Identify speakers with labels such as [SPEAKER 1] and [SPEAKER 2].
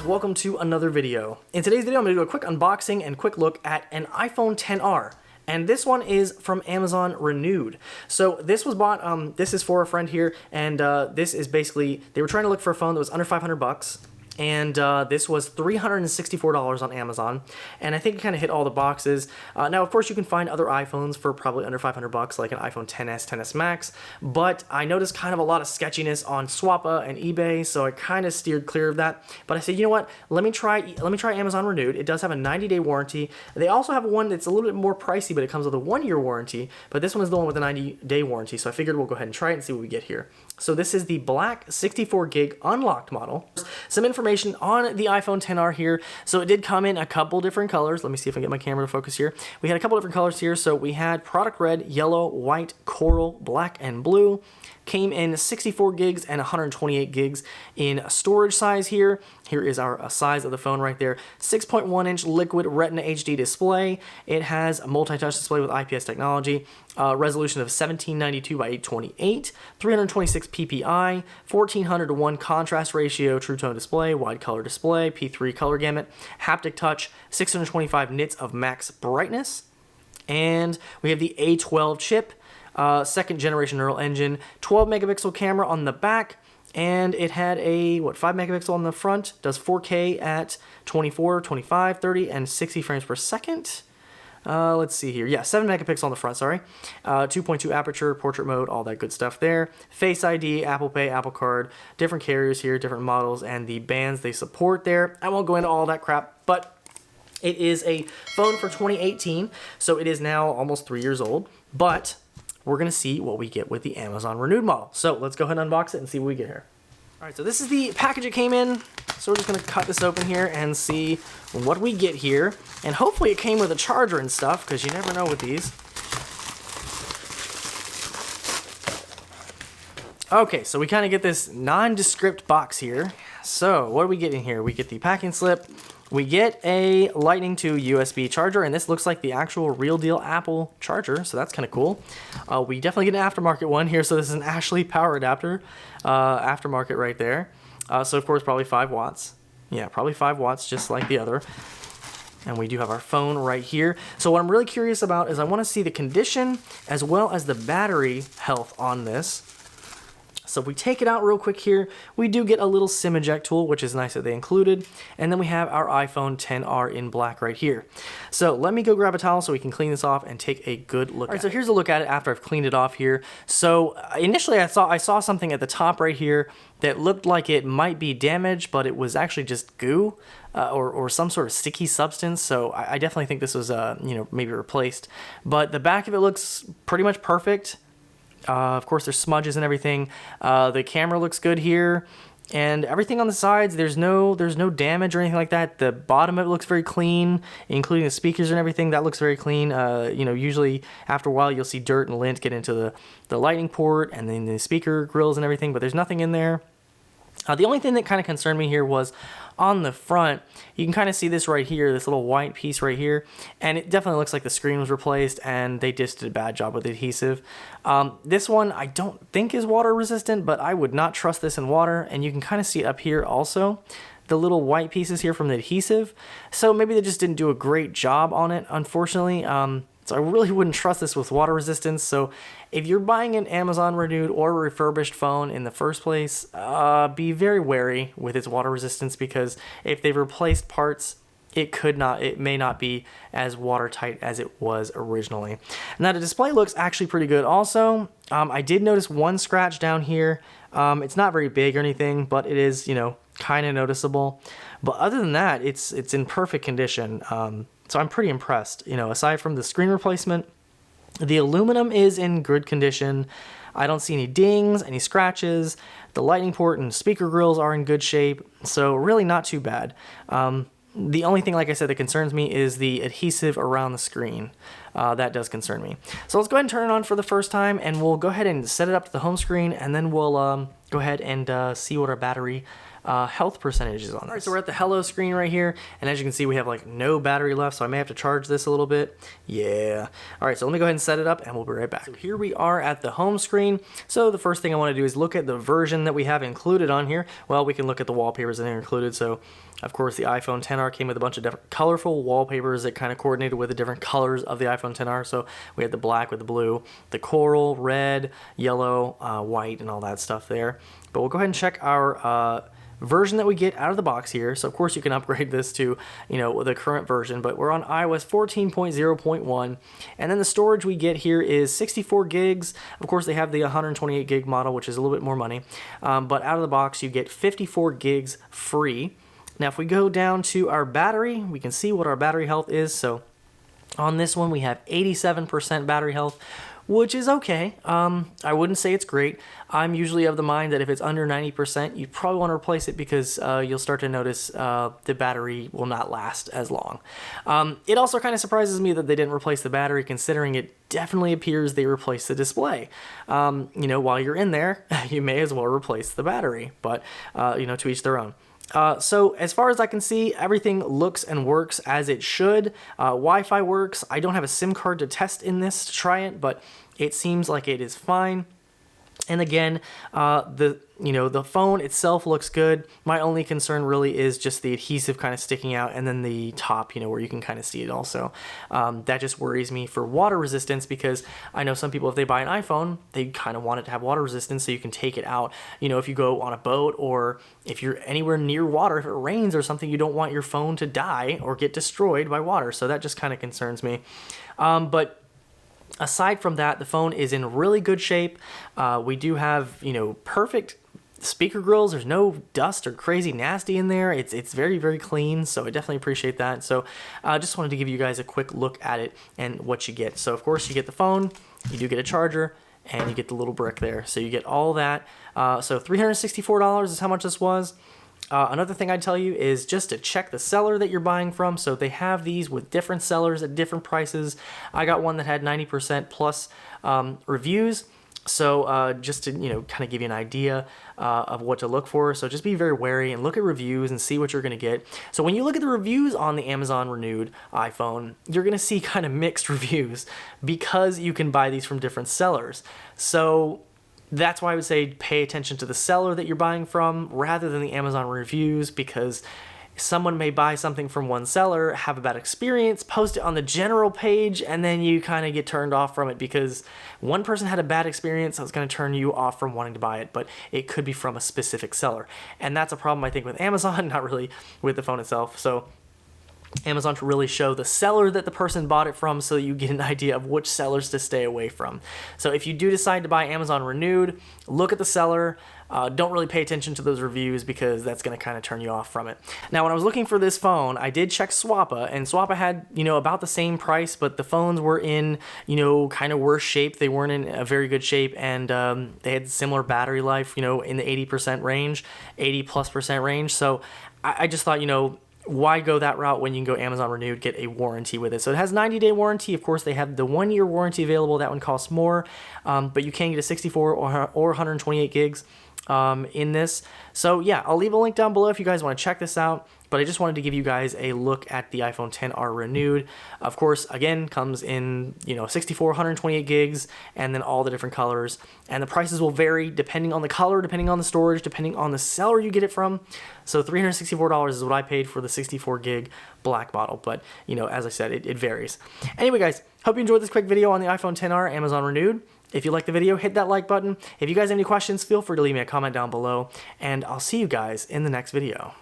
[SPEAKER 1] welcome to another video. In today's video, I'm going to do a quick unboxing and quick look at an iPhone XR. And this one is from Amazon Renewed. So this was bought, this is for a friend here, and this is basically, they were trying to look for a phone that was under 500 bucks. And this was $364 on Amazon, and I think it kind of hit all the boxes. Now, of course, you can find other iPhones for probably under 500 bucks, like an iPhone XS, XS Max, but I noticed kind of a lot of sketchiness on Swappa and eBay, so I kind of steered clear of that. But I said, you know what? Let me try Amazon Renewed. It does have a 90-day warranty. They also have one that's a little bit more pricey, but it comes with a 1-year warranty. But this one is the one with a 90-day warranty, so I figured we'll go ahead and try it and see what we get here. So this is the black 64-gig unlocked model. Some information on the iPhone XR here. So it did come in a couple different colors. Let me see if I can get my camera to focus here. We had a couple different colors here. So we had product red, yellow, white, coral, black, and blue. Came in 64 gigs and 128 gigs in storage size here. Here is our size of the phone right there. 6.1-inch liquid Retina HD display. It has a multi-touch display with IPS technology. Resolution of 1792 by 828. 326 ppi. 1400:1 contrast ratio. True tone display. Wide color display. P3 color gamut. Haptic touch. 625 nits of max brightness. And we have the A12 chip. Second generation neural engine, 12 megapixel camera on the back, and it had a 5 megapixel on the front, does 4K at 24, 25, 30, and 60 frames per second. Let's see here. Yeah, 7 megapixel on the front, sorry. 2.2 aperture, portrait mode, all that good stuff there. Face ID, Apple Pay, Apple Card, different carriers here, different models, and the bands they support there. I won't go into all that crap, but it is a phone for 2018, so it is now almost 3 years old, but we're going to see what we get with the Amazon Renewed model. So let's go ahead and unbox it and see what we get here. All right, so this is the package it came in. So we're just going to cut this open here and see what we get here. And hopefully it came with a charger and stuff, because you never know with these. Okay, so we kind of get this nondescript box here. So what do we get in here? We get the packing slip. We get a Lightning to USB charger, and this looks like the actual real deal Apple charger, so that's kind of cool. We definitely get an aftermarket one here, so this is an Ashley power adapter, aftermarket right there. So of course probably 5 watts. Yeah, probably 5 watts, just like the other. And we do have our phone right here. So what I'm really curious about is I want to see the condition as well as the battery health on this. So if we take it out real quick here, we do get a little SIM eject tool, which is nice that they included. And then we have our iPhone XR in black right here. So let me go grab a towel so we can clean this off and take a good look at it. All right, so here's a look at it after I've cleaned it off here. So initially I saw something at the top right here that looked like it might be damaged, but it was actually just goo or some sort of sticky substance. So I definitely think this was, maybe replaced. But the back of it looks pretty much perfect. Of course, there's smudges and everything. The camera looks good here, and everything on the sides, there's no damage or anything like that. The bottom of it looks very clean, including the speakers and everything. That looks very clean. Usually after a while, you'll see dirt and lint get into the lightning port and then the speaker grills and everything, but there's nothing in there. The only thing that kind of concerned me here was on the front. You can kind of see this right here, this little white piece right here, and it definitely looks like the screen was replaced and they just did a bad job with adhesive. This one I don't think is water resistant, but I would not trust this in water, and you can kind of see it up here also, the little white pieces here from the adhesive. So maybe they just didn't do a great job on it, unfortunately. So I really wouldn't trust this with water resistance. So if you're buying an Amazon Renewed or refurbished phone in the first place, be very wary with its water resistance, because if they've replaced parts, it may not be as watertight as it was originally. Now the display looks actually pretty good also. I did notice one scratch down here. It's not very big or anything, but it is, kind of noticeable. But other than that, it's in perfect condition. So I'm pretty impressed. Aside from the screen replacement, the aluminum is in good condition. I don't see any dings, any scratches. The lightning port and speaker grills are in good shape. So really not too bad. The only thing, like I said, that concerns me is the adhesive around the screen. That does concern me. So let's go ahead and turn it on for the first time, and we'll go ahead and set it up to the home screen, and then we'll go ahead and see what our battery health percentage is on this. All right, so we're at the hello screen right here, and as you can see, we have like no battery left, so I may have to charge this a little bit. Yeah. All right, so let me go ahead and set it up, and we'll be right back. So here we are at the home screen. So the first thing I want to do is look at the version that we have included on here. Well, we can look at the wallpapers that are included. So of course, the iPhone XR came with a bunch of different colorful wallpapers that kind of coordinated with the different colors of the iPhone XR. So we had the black with the blue, the coral, red, yellow, white, and all that stuff there. But we'll go ahead and check our version that we get out of the box here. So of course you can upgrade this to, you know, the current version, but we're on iOS 14.0.1, and then the storage we get here is 64 gigs. Of course they have the 128 gig model, which is a little bit more money, but out of the box you get 54 gigs free. Now if we go down to our battery, we can see what our battery health is. So on this one we have 87% battery health, which is okay. I wouldn't say it's great. I'm usually of the mind that if it's under 90%, you probably want to replace it because you'll start to notice the battery will not last as long. It also kind of surprises me that they didn't replace the battery, considering it definitely appears they replaced the display. You know, while you're in there, you may as well replace the battery, but you know, to each their own. So as far as I can see, everything looks and works as it should. Wi-Fi works. I don't have a SIM card to test in this to try it, but it seems like it is fine. And again, the phone itself looks good. My only concern really is just the adhesive kind of sticking out, and then the top, you know, where you can kind of see it also. That just worries me for water resistance, because I know some people, if they buy an iPhone, they kind of want it to have water resistance so you can take it out. You know, if you go on a boat or if you're anywhere near water, if it rains or something, you don't want your phone to die or get destroyed by water. So that just kind of concerns me. But aside from that, the phone is in really good shape. We do have, you know, perfect speaker grills. There's no dust or crazy nasty in there. It's very, very clean, so I definitely appreciate that. So I just wanted to give you guys a quick look at it and what you get. So of course you get the phone, you do get a charger, and you get the little brick there. So you get all that. So $364 is how much this was. Another thing I'd tell you is just to check the seller that you're buying from. So they have these with different sellers at different prices. I got one that had 90% plus reviews. So just to, you know, kind of give you an idea of what to look for. So just be very wary and look at reviews and see what you're going to get. So when you look at the reviews on the Amazon Renewed iPhone, you're going to see kind of mixed reviews because you can buy these from different sellers. So that's why I would say pay attention to the seller that you're buying from rather than the Amazon reviews, because someone may buy something from one seller, have a bad experience, post it on the general page, and then you kind of get turned off from it because one person had a bad experience. That's going to turn you off from wanting to buy it, but it could be from a specific seller. And that's a problem, I think, with Amazon, not really with the phone itself. So Amazon to really show the seller that the person bought it from so that you get an idea of which sellers to stay away from. So if you do decide to buy Amazon Renewed, look at the seller. Don't really pay attention to those reviews because that's going to kind of turn you off from it. Now, when I was looking for this phone, I did check Swappa, and Swappa had, you know, about the same price, but the phones were in, you know, kind of worse shape. They weren't in a very good shape, and they had similar battery life, you know, in the 80% range, 80+% range. So I just thought, you know, why go that route when you can go Amazon Renewed, get a warranty with it? So it has 90-day warranty. Of course, they have the 1-year warranty available. That one costs more, but you can get a 64 or 128 gigs in this. So yeah, I'll leave a link down below if you guys want to check this out. But I just wanted to give you guys a look at the iPhone XR Renewed. Of course, again, comes in, you know, 64, 128 gigs, and then all the different colors. And the prices will vary depending on the color, depending on the storage, depending on the seller you get it from. So $364 is what I paid for the 64 gig black model. But, you know, as I said, it varies. Anyway, guys, hope you enjoyed this quick video on the iPhone XR Amazon Renewed. If you liked the video, hit that like button. If you guys have any questions, feel free to leave me a comment down below. And I'll see you guys in the next video.